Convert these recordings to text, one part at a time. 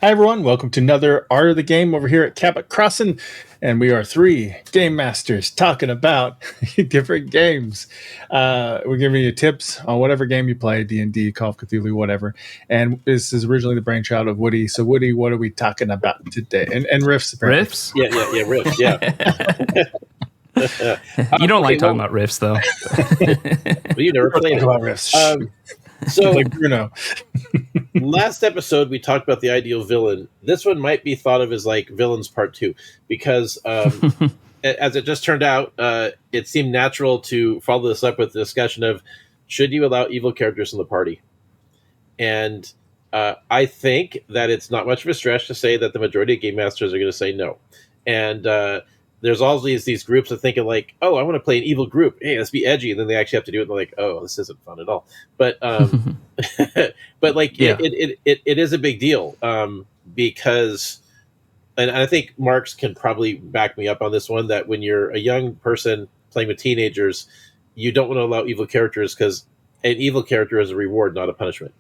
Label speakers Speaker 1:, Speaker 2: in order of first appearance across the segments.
Speaker 1: Hi, everyone. Welcome to another Art of the Game over here at Cabbit Crossing. And we are three game masters talking about different games. We're giving you tips on whatever game you play, D&D, Call of Cthulhu, whatever. And this is originally the brainchild of Woody. So, Woody, what are we talking about today? And riffs, apparently.
Speaker 2: Riffs?
Speaker 3: Yeah, riffs, yeah.
Speaker 2: You don't like talking about riffs, though.
Speaker 3: But you never played it.
Speaker 1: About riffs.
Speaker 3: So,
Speaker 1: like Bruno.
Speaker 3: last episode, we talked about the ideal villain. This one might be thought of as like Villains Part 2, because as it just turned out, it seemed natural to follow this up with the discussion of, should you allow evil characters in the party? And I think that it's not much of a stretch to say that the majority of game masters are going to say no. And there's always these groups of thinking like, oh, I want to play an evil group. Hey, let's be edgy. And then they actually have to do it. And they're like, oh, this isn't fun at all. But but like, yeah. it is a big deal because, and I think Marks can probably back me up on this one, that when you're a young person playing with teenagers, you don't want to allow evil characters because an evil character is a reward, not a punishment.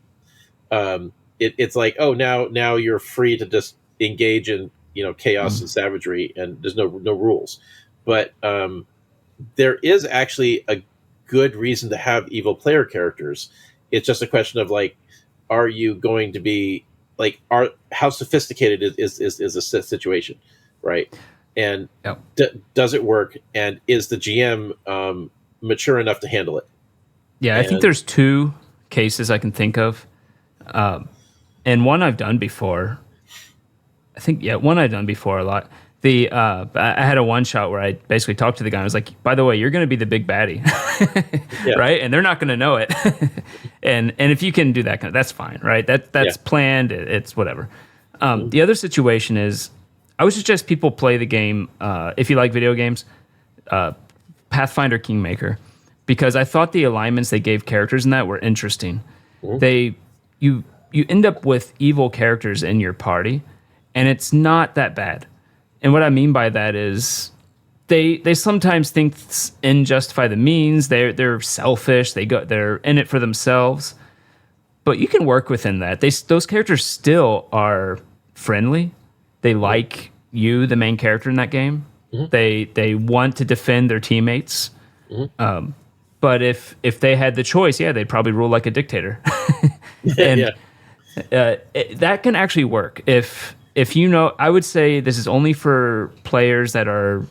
Speaker 3: It's like, oh, now you're free to just engage in chaos and savagery, and there's no rules. But there is actually a good reason to have evil player characters. It's just a question of like, are you going to be like, how sophisticated is the situation, right? And does it work? And is the GM mature enough to handle it?
Speaker 2: Yeah, I think there's two cases I can think of, and one I've done before. One I've done before a lot. I had a one shot where I basically talked to the guy. I was like, by the way, you're going to be the big baddie, right? And they're not going to know it. and if you can do that, that's fine, right? That's planned. It's whatever. The other situation is, I would suggest people play the game, if you like video games, Pathfinder Kingmaker, because I thought the alignments they gave characters in that were interesting. You end up with evil characters in your party, and it's not that bad. And what I mean by that is they sometimes think ends justify the means. They're selfish. They're in it for themselves. But you can work within that. Those characters still are friendly. They like you, the main character in that game. Mm-hmm. They want to defend their teammates. Mm-hmm. But if they had the choice, they'd probably rule like a dictator. That can actually work if you know. I would say this is only for players that are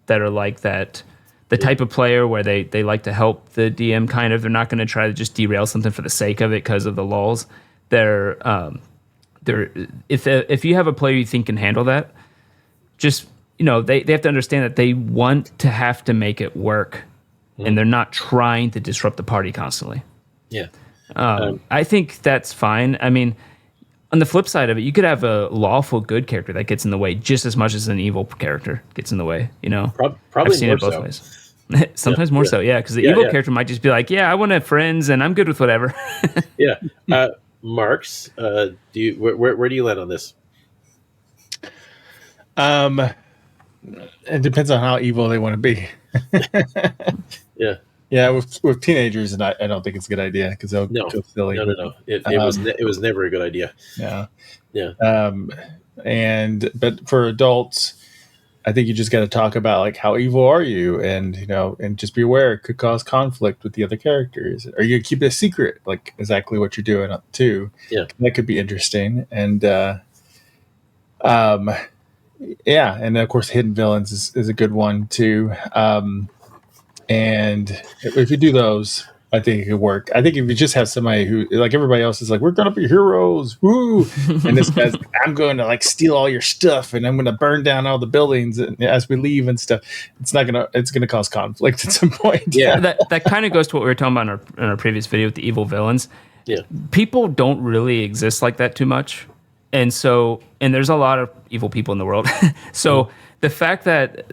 Speaker 2: like that, the type of player where they like to help the DM kind of. They're not going to try to just derail something for the sake of it because of the lulls. If you have a player you think can handle that, just they have to understand that they want to have to make it work, and they're not trying to disrupt the party constantly.
Speaker 3: Yeah.
Speaker 2: I think that's fine. I mean, on the flip side of it, you could have a lawful good character that gets in the way just as much as an evil character gets in the way.
Speaker 3: Probably
Speaker 2: I've seen
Speaker 3: more
Speaker 2: it both
Speaker 3: so.
Speaker 2: ways. Sometimes more so, because the evil character might just be like, I want to have friends and I'm good with whatever.
Speaker 3: Marks, where do you land on this?
Speaker 1: It depends on how evil they want to be. Yeah, with teenagers, and I don't think it's a good idea because they'll go silly.
Speaker 3: No. It was never a good idea.
Speaker 1: Yeah. But for adults, I think you just got to talk about like, how evil are you, and and just be aware it could cause conflict with the other characters. Are you gonna keep it a secret, like exactly what you're doing too?
Speaker 3: Yeah,
Speaker 1: that could be interesting. And and of course, hidden villains is a good one too. And if you do those, I think it could work. I think if you just have somebody who, like everybody else, is like, we're going to be heroes, woo! And this guy's, I'm going to like steal all your stuff, and I'm going to burn down all the buildings as we leave and stuff. It's going to cause conflict at some point.
Speaker 2: Yeah, that kind of goes to what we were talking about in our previous video with the evil villains.
Speaker 3: Yeah,
Speaker 2: people don't really exist like that too much, and there's a lot of evil people in the world. So the fact that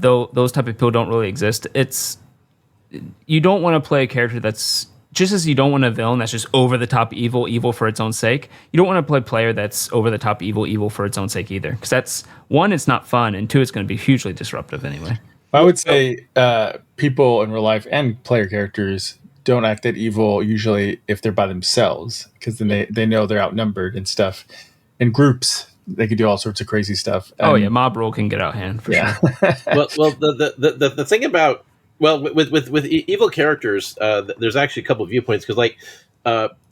Speaker 2: those type of people don't really exist, you don't want to play a character that's, just as you don't want a villain that's just over the top evil for its own sake. You don't want to play a player that's over the top evil for its own sake either, because that's, one, it's not fun, and two, it's going to be hugely disruptive anyway.
Speaker 1: I would say people in real life and player characters don't act that evil usually if they're by themselves, because then they know they're outnumbered and stuff. in groups. They could do all sorts of crazy stuff.
Speaker 2: Mob rule can get out of hand for sure.
Speaker 3: well, the thing about with evil characters, there's actually a couple of viewpoints because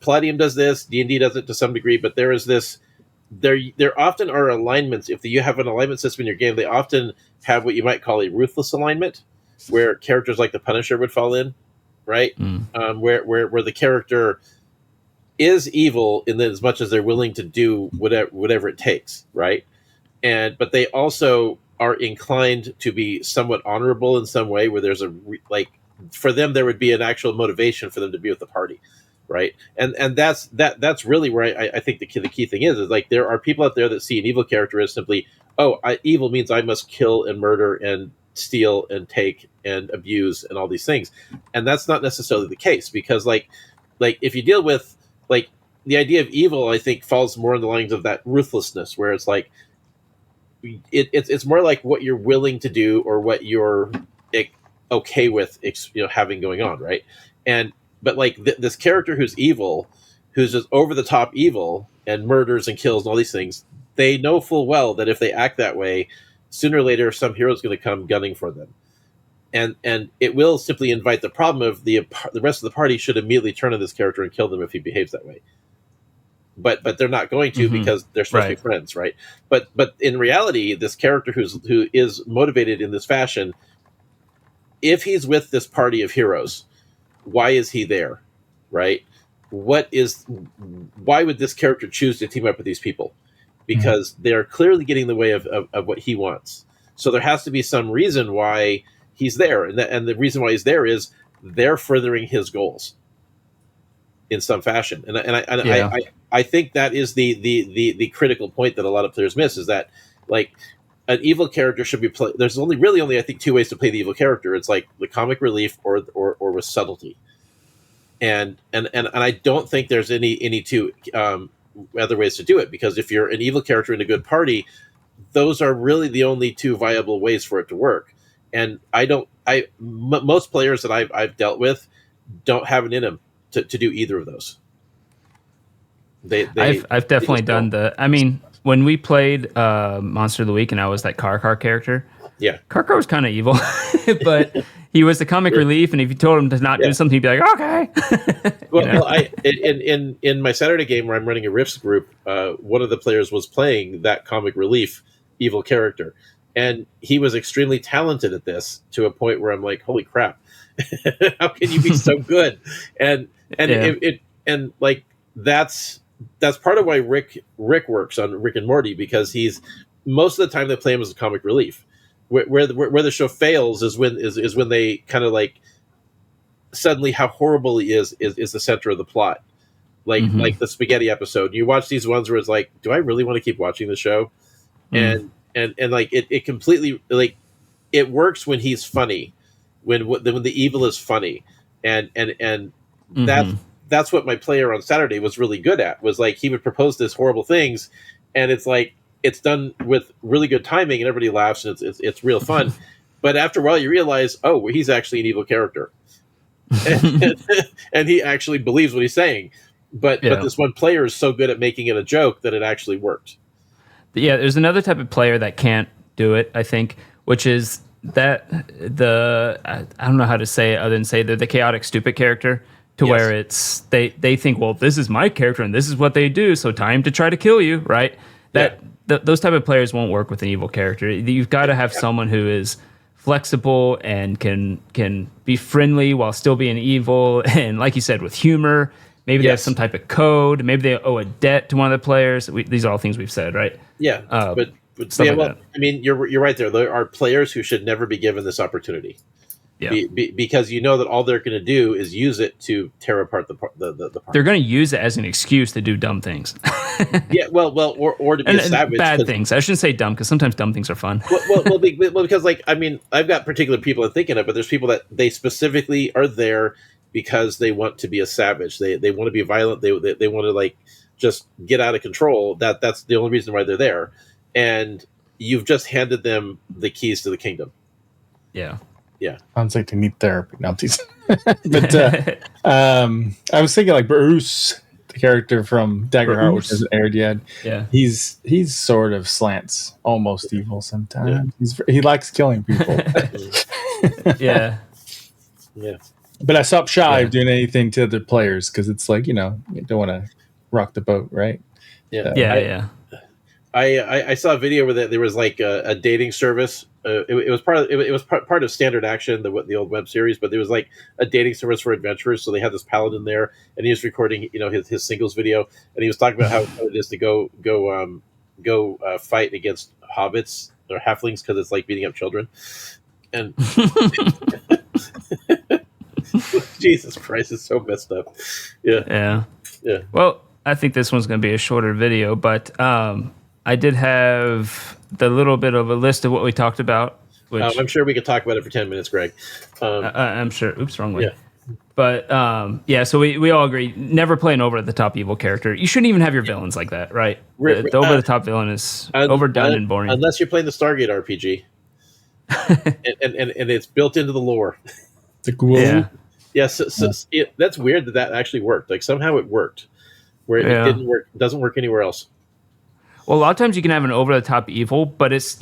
Speaker 3: Palladium does this, D&D does it to some degree, but there is this. There often are alignments. If you have an alignment system in your game, they often have what you might call a ruthless alignment, where characters like the Punisher would fall in, right? Where the character is evil in as much as they're willing to do whatever it takes, right? But they also are inclined to be somewhat honorable in some way, where there's for them there would be an actual motivation for them to be with the party. Right, and that's really where I think the key thing is like there are people out there that see an evil character as simply, evil means I must kill and murder and steal and take and abuse and all these things, and that's not necessarily the case because like if you deal with the idea of evil, I think falls more in the lines of that ruthlessness where it's like it's more like what you're willing to do or what you're okay with having going on, right? But this character who's evil, who's just over the top evil and murders and kills and all these things, they know full well that if they act that way, sooner or later some hero's going to come gunning for them, and it will simply invite the problem of the rest of the party should immediately turn on this character and kill them if he behaves that way. But they're not going to because they're supposed to be friends, right? But in reality, this character who is motivated in this fashion, if he's with this party of heroes, why is he there, right? Why would this character choose to team up with these people? Because they're clearly getting in the way of what he wants. So there has to be some reason why he's there, and the reason why he's there is they're furthering his goals in some fashion. I think that is the critical point that a lot of players miss is that an evil character should be played. There's only I think two ways to play the evil character. It's like the comic relief or with subtlety. And I don't think there's any two other ways to do it, because if you're an evil character in a good party, those are really the only two viable ways for it to work. And most players that I've dealt with don't have it in them to do either of those.
Speaker 2: I've definitely done I mean, when we played Monster of the Week and I was that Karkar character, Karkar was kind of evil, but he was the comic relief, and if you told him to not do something, he'd be like, okay.
Speaker 3: In my Saturday game where I'm running a Rifts group, one of the players was playing that comic relief evil character, and he was extremely talented at this to a point where I'm like, holy crap, how can you be so good? That's part of why Rick works on Rick and Morty, because he's most of the time they play him as a comic relief. Where the show fails is when they kind of suddenly how horrible he is the center of the plot, like the spaghetti episode. You watch these ones where it's like, do I really want to keep watching the show? And it completely it works when he's funny, when the evil is funny, and that's what my player on Saturday was really good at. Was he would propose these horrible things, and it's done with really good timing, and everybody laughs, and it's real fun. But after a while, you realize, he's actually an evil character, and he actually believes what he's saying. But this one player is so good at making it a joke that it actually worked.
Speaker 2: Yeah, there's another type of player that can't do it, I think, which is that I don't know how to say it other than say they're the chaotic stupid character. Where it's they think, well, this is my character and this is what they do, so time to try to kill you, right? Those type of players won't work with an evil character. You've got to have someone who is flexible and can be friendly while still being evil, and like you said, with humor. Maybe they have some type of code. Maybe they owe a debt to one of the players. These are all things we've said, right?
Speaker 3: Yeah, but I mean, you're right there. There are players who should never be given this opportunity. Yeah. Because that all they're going to do is use it to tear apart the party.
Speaker 2: They're going to use it as an excuse to do dumb things.
Speaker 3: Or to be a savage.
Speaker 2: Bad things. I shouldn't say dumb, because sometimes dumb things are fun.
Speaker 3: Because I've got particular people I'm thinking of, but there's people that they specifically are there because they want to be a savage. They want to be violent. They want to just get out of control. That's the only reason why they're there. And you've just handed them the keys to the kingdom.
Speaker 2: Yeah.
Speaker 3: Yeah,
Speaker 1: sounds like they need therapy. No, but I was thinking Bruce. the character from Daggerheart, which hasn't aired yet.
Speaker 2: Yeah.
Speaker 1: He's sort of slants almost evil sometimes. He likes killing people.
Speaker 2: Yeah.
Speaker 3: Yeah.
Speaker 1: But I stopped shy of doing anything to other players because it's like, you don't want to rock the boat, right?
Speaker 3: Yeah.
Speaker 2: Yeah.
Speaker 3: I saw a video where there was like a dating service. It was part of Standard Action, the old web series, but there was like a dating service for adventurers. So they had this paladin there, and he was recording, his singles video, and he was talking about how it is to go fight against hobbits or halflings because it's like beating up children. And Jesus Christ, it's so messed up. Yeah.
Speaker 2: Well, I think this one's going to be a shorter video, but I did have the little bit of a list of what we talked about. Which
Speaker 3: I'm sure we could talk about it for 10 minutes, Greg.
Speaker 2: I'm sure. Oops, wrong way.
Speaker 3: Yeah.
Speaker 2: But so we all agree, never play an over-the-top evil character. You shouldn't even have your villains like that, right? The over-the-top villain is overdone and boring.
Speaker 3: Unless you're playing the Stargate RPG. and it's built into the lore.
Speaker 1: The ghoul.
Speaker 2: Yeah.
Speaker 3: Yeah, that's weird that actually worked. Like somehow it worked, where it didn't work. Doesn't work anywhere else.
Speaker 2: Well, a lot of times you can have an over-the-top evil, but it's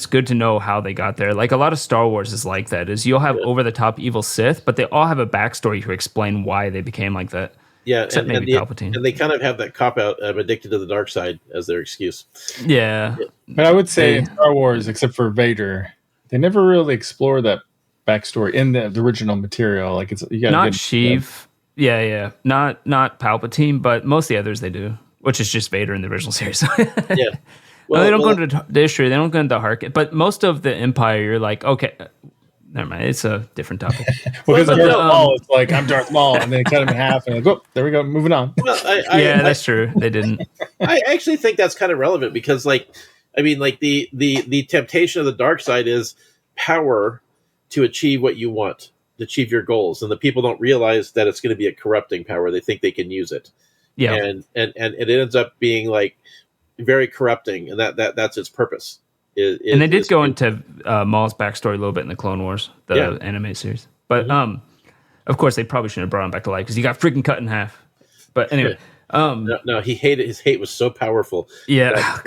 Speaker 2: good to know how they got there. Like a lot of Star Wars is like that. Is you'll have over-the-top evil Sith, but they all have a backstory to explain why they became like that.
Speaker 3: Yeah,
Speaker 2: except maybe Palpatine.
Speaker 3: And they kind of have that cop-out, I'm addicted to the dark side, as their excuse.
Speaker 2: Yeah.
Speaker 1: But I would say in Star Wars, except for Vader, they never really explore that backstory in the original material. Like you got
Speaker 2: not Sheev. Yeah. Not Palpatine, but most of the others they do, which is just Vader in the original series.
Speaker 3: Yeah.
Speaker 2: Well, they don't go into the history. They don't go into Hark. But most of the Empire, you're like, okay, never mind. It's a different topic.
Speaker 1: Because Darth Maul, it's like, I'm Darth Maul, and they cut him in half, and like, oh, there we go, moving on.
Speaker 3: Well,
Speaker 2: that's true. They didn't.
Speaker 3: I actually think that's kind of relevant because, the temptation of the dark side is power to achieve what you want, to achieve your goals, and the people don't realize that it's going to be a corrupting power. They think they can use it. Yeah, and it ends up being like very corrupting, and that's its purpose.
Speaker 2: And they did go into Maul's backstory a little bit in the Clone Wars, the anime series. But of course, they probably shouldn't have brought him back to life because he got freaking cut in half. But anyway,
Speaker 3: no, he hated. His hate was so powerful.
Speaker 2: Yeah.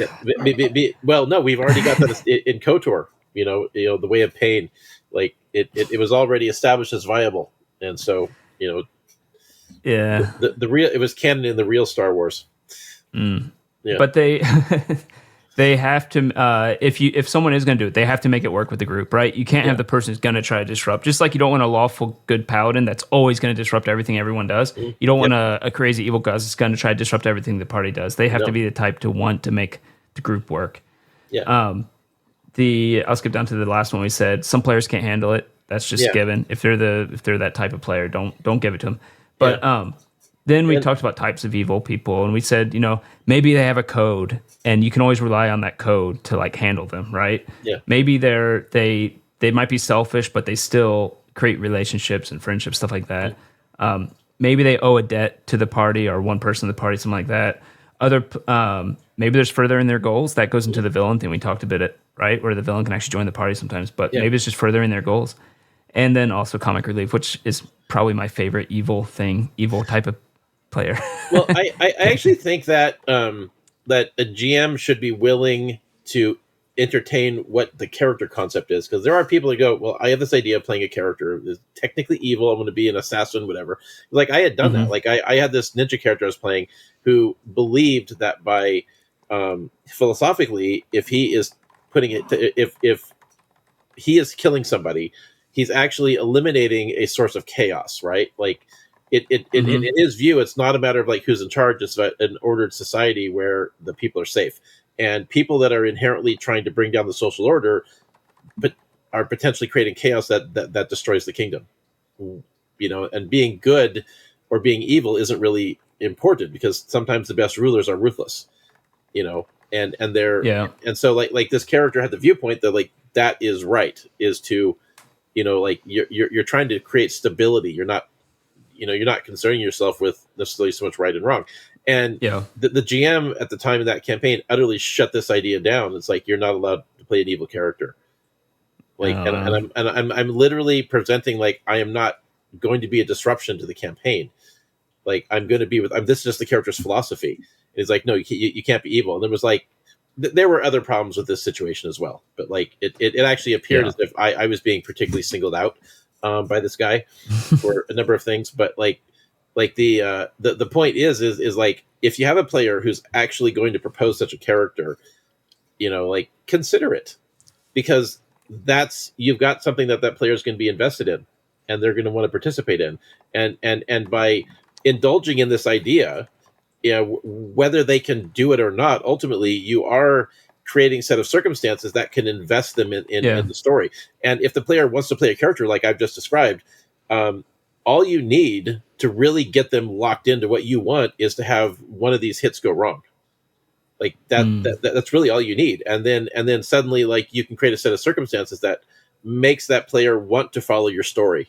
Speaker 3: Well, no, we've already got that in KOTOR. The Way of Pain, like it was already established as viable, and so
Speaker 2: yeah,
Speaker 3: the real it was canon in the real Star Wars.
Speaker 2: Yeah. But they they have to if someone is going to do it, they have to make it work with the group, right? You can't have the person who's going to try to disrupt. Just like you don't want a lawful good paladin that's always going to disrupt everything everyone does. You don't want a crazy evil guy that's going to try to disrupt everything the party does. They have to be the type to want to make the group work.
Speaker 3: Yeah.
Speaker 2: I'll skip down to the last one. We said some players can't handle it. That's just given. If they're that type of player, don't give it to them. But then we talked about types of evil people, and we said, maybe they have a code, and you can always rely on that code to like handle them, right?
Speaker 3: Yeah.
Speaker 2: Maybe they might be selfish, but they still create relationships and friendships, stuff like that. Maybe they owe a debt to the party or one person in the party, something like that. Maybe there's further in their goals. That goes into the villain thing we talked about it, right? Where the villain can actually join the party sometimes, but maybe it's just further in their goals. And then also comic relief, which is probably my favorite evil type of player.
Speaker 3: Well, I actually think that that a GM should be willing to entertain what the character concept is, because there are people that go, well, I have this idea of playing a character is technically evil. I'm going to be an assassin, whatever. Like I had done that. Like I had this ninja character I was playing who believed that by philosophically, if he is if he is killing somebody, he's actually eliminating a source of chaos, right? Like in his view, it's not a matter of like who's in charge. It's an ordered society where the people are safe, and people that are inherently trying to bring down the social order, but are potentially creating chaos that destroys the kingdom. And being good or being evil isn't really important, because sometimes the best rulers are ruthless, and they're and so like this character had the viewpoint that like that is right, is to like you're trying to create stability. You're not concerning yourself with necessarily so much right and wrong. And the GM at the time of that campaign utterly shut this idea down. It's like, you're not allowed to play an evil character. Like, I'm literally presenting like I am not going to be a disruption to the campaign. like I'm going to be with. This is just the character's philosophy. And he's like, no, you can't be evil. And there was like, there were other problems with this situation as well. But like, it actually appeared as if I was being particularly singled out by this guy for a number of things. But like the point is like, if you have a player who's actually going to propose such a character, like consider it, because you've got something that player is going to be invested in, and they're going to want to participate in, and by indulging in this idea, whether they can do it or not, ultimately you are creating a set of circumstances that can invest them in the story. And if the player wants to play a character like I've just described, all you need to really get them locked into what you want is to have one of these hits go wrong. Like that's really all you need. And then suddenly, like, you can create a set of circumstances that makes that player want to follow your story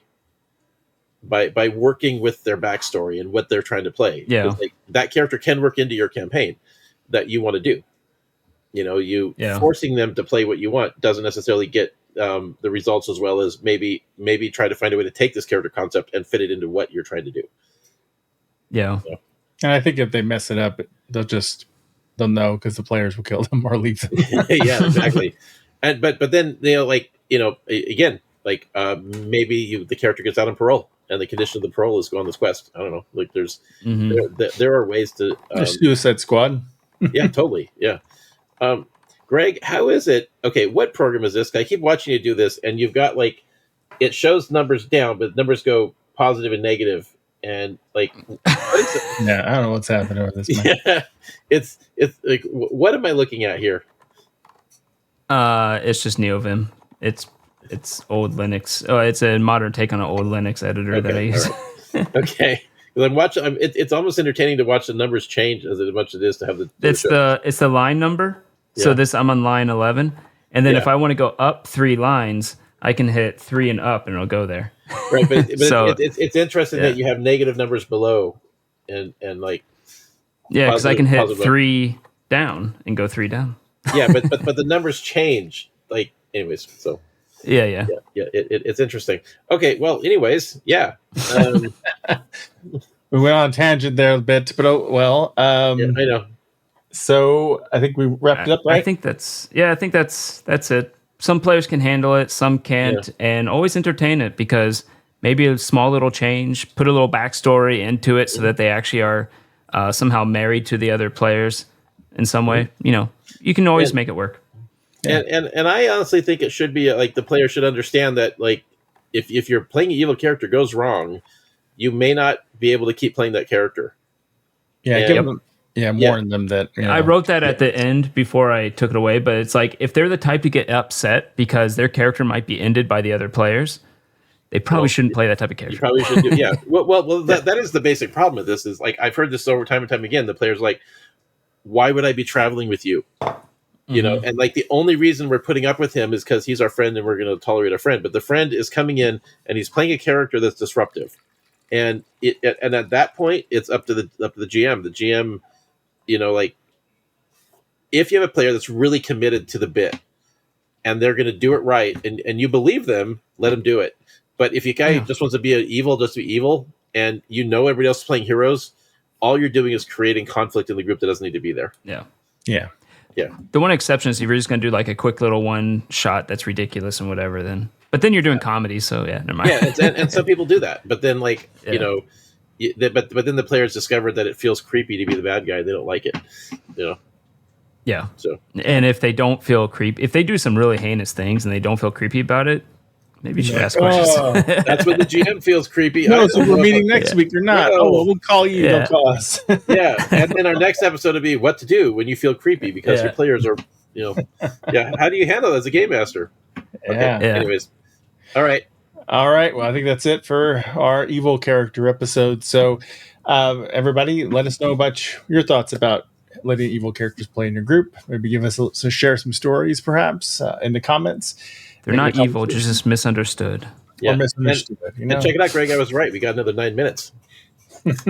Speaker 3: by working with their backstory and what they're trying to play.
Speaker 2: Yeah.
Speaker 3: Like, that character can work into your campaign that you want to do. Forcing them to play what you want doesn't necessarily get the results as well as maybe try to find a way to take this character concept and fit it into what you're trying to do.
Speaker 2: Yeah.
Speaker 1: And I think if they mess it up, they'll know, because the players will kill them or leave them.
Speaker 3: Yeah, exactly. And but then again, like maybe the character gets out on parole, and the condition of the parole is go on this quest. I don't know. Like there are ways to
Speaker 1: Suicide Squad.
Speaker 3: Yeah, totally. Yeah. Greg, how is it? Okay, what program is this? I keep watching you do this, and you've got like, it shows numbers down, but numbers go positive and negative, and like, what is it?
Speaker 1: Yeah, I don't know what's happening with this.
Speaker 3: Yeah, it's like, what am I looking at here?
Speaker 2: It's just NeoVim. It's old Linux. Oh, it's a modern take on an old Linux editor that I use.
Speaker 3: Right. Okay. Because I'm watching. It's almost entertaining to watch the numbers change as much as it is to have the.
Speaker 2: It's the line number. Yeah. So I'm on line 11, and then if I want to go up 3 lines, I can hit 3 and up, and it'll go there.
Speaker 3: Right, but so, it's interesting that you have negative numbers below, and like.
Speaker 2: Yeah, because I can hit 3 down and go 3 down.
Speaker 3: Yeah, but the numbers change. Like, anyways, so.
Speaker 2: Yeah.
Speaker 3: It's interesting. Okay, well, anyways, yeah.
Speaker 1: We went on a tangent there a bit, but I
Speaker 3: know.
Speaker 1: So I think we wrapped it up, right?
Speaker 2: I think that's it. Some players can handle it, some can't, and always entertain it, because maybe a small little change, put a little backstory into it so that they actually are somehow married to the other players in some way. You can always make it work.
Speaker 3: Yeah. And I honestly think it should be like, the player should understand that, like, if you're playing an evil character goes wrong, you may not be able to keep playing that character.
Speaker 1: Yeah, warn them that.
Speaker 2: I wrote that at the end before I took it away, but it's like, if they're the type to get upset because their character might be ended by the other players, they probably shouldn't play that type of character.
Speaker 3: You probably should do, yeah. Well, that is the basic problem with this. Is like, I've heard this over time and time again. The player's like, why would I be traveling with you? And like, the only reason we're putting up with him is because he's our friend and we're going to tolerate our friend. But the friend is coming in and he's playing a character that's disruptive, and at that point, it's up to the GM. The GM, like, if you have a player that's really committed to the bit and they're going to do it right, and you believe them, let them do it. But if a guy just wants to be evil, just to be evil, and everybody else is playing heroes, all you're doing is creating conflict in the group that doesn't need to be there.
Speaker 2: Yeah. The one exception is if you're just going to do like a quick little one shot that's ridiculous and whatever, but then you're doing comedy, so never mind.
Speaker 3: Yeah, and some people do that, but then like but then the players discover that it feels creepy to be the bad guy. They don't like it,
Speaker 2: Yeah.
Speaker 3: So,
Speaker 2: and if they don't feel creepy, if they do some really heinous things and they don't feel creepy about it, maybe you should ask questions.
Speaker 3: That's when the GM feels creepy.
Speaker 1: No, so we're meeting next week or not.
Speaker 3: No.
Speaker 1: Oh, well, we'll call you. Don't call us.
Speaker 3: Yeah, and then our next episode will be what to do when you feel creepy because your players are, how do you handle it as a game master? Okay.
Speaker 1: Yeah.
Speaker 3: Anyways, all right.
Speaker 1: Well, I think that's it for our evil character episode. So, everybody, let us know about your thoughts about letting evil characters play in your group. Maybe give us share some stories, perhaps, in the comments.
Speaker 2: They're not evil, just misunderstood.
Speaker 1: Or misunderstood.
Speaker 3: And check it out, Greg. I was right. We got another 9 minutes.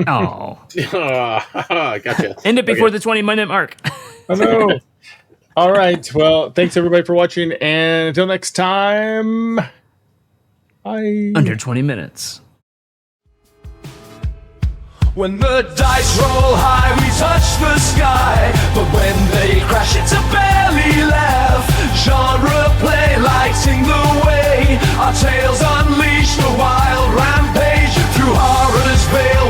Speaker 2: Oh.
Speaker 3: Gotcha.
Speaker 2: End it before the 20-minute mark.
Speaker 1: Oh, no. All right. Well, thanks, everybody, for watching. And until next time, bye.
Speaker 2: Under 20 minutes.
Speaker 4: When the dice roll high, we touch the sky. But when they crash, it's a barely laugh. Genre play, lighting the way. Our tales unleash the wild rampage through horror's veil.